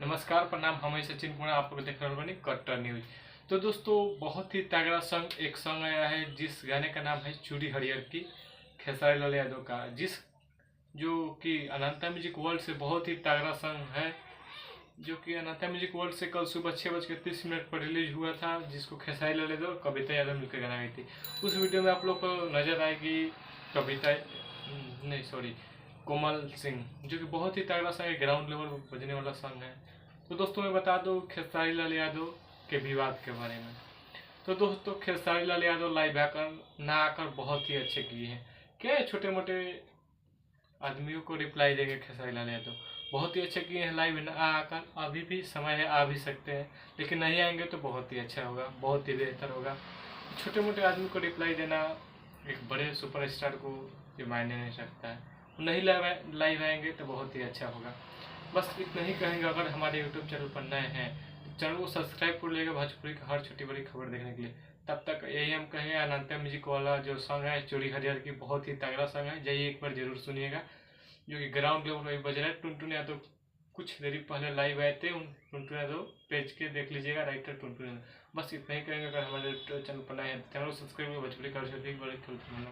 नमस्कार प्रणाम। हम सचिन कुमार, आप लोग देख रहे बनी कट्टर न्यूज। तो दोस्तों, बहुत ही तगड़ा एक सॉन्ग आया है जिस गाने का नाम है चूड़ी हरियर की, खेसारी लाल यादव का, जो कि अनंता म्यूजिक वर्ल्ड से बहुत ही तगड़ा सॉन्ग है, जो कि अनंता म्यूजिक वर्ल्ड से कल सुबह 6:30 पर रिलीज हुआ था, जिसको खेसारी लाल यादव और कविता यादव मिलकर गाना गई थी। उस वीडियो में आप लोग को नजर आएगी कविता नहीं सॉरी कोमल सिंह, जो कि बहुत ही तगड़ा सॉन्ग है, ग्राउंड लेवल पर बजने वाला सॉन्ग है। तो दोस्तों मैं बता दूं खेसारी लाल यादव के विवाद के बारे में। तो दोस्तों, खेसारी लाल यादव लाइव आकर ना आकर बहुत ही अच्छे किए हैं। क्या छोटे मोटे आदमियों को रिप्लाई देंगे खेसारी लाल यादव, बहुत ही अच्छे किए हैं लाइव ना आकर। अभी भी समय है, आ भी सकते हैं, लेकिन नहीं आएंगे तो बहुत ही अच्छा होगा, बहुत ही बेहतर होगा। छोटे मोटे आदमी को रिप्लाई देना एक बड़े सुपरस्टार को ये मायने नहीं रखता है। नहीं लाइव आएंगे तो बहुत ही अच्छा होगा। बस इतना ही कहेंगे। अगर हमारे यूट्यूब चैनल पर नए हैं तो चैनल को सब्सक्राइब कर लेगा भोजपुरी की हर छोटी बड़ी खबर देखने के लिए। तब तक यही हम कहेंगे, अनंता म्यूजिक वाला जो सॉन्ग है चूड़ी हरियर की, बहुत ही तगड़ा सॉन्ग है, जाइए एक बार जरूर सुनिएगा। जो कि ग्राउंड लेवल पर बज रहा है। टुनटुन यादव कुछ देरी पहले लाइव आए थे, उन टुनटुन यादव पेज के देख लीजिएगा, राइटर टुनटुन यादव। बस इतना ही कहेंगे। अगर हमारे चैनल पर नए हैं तो चैनल को सब्सक्राइब कर भोजपुरी की हर छोटी बड़ी खबर।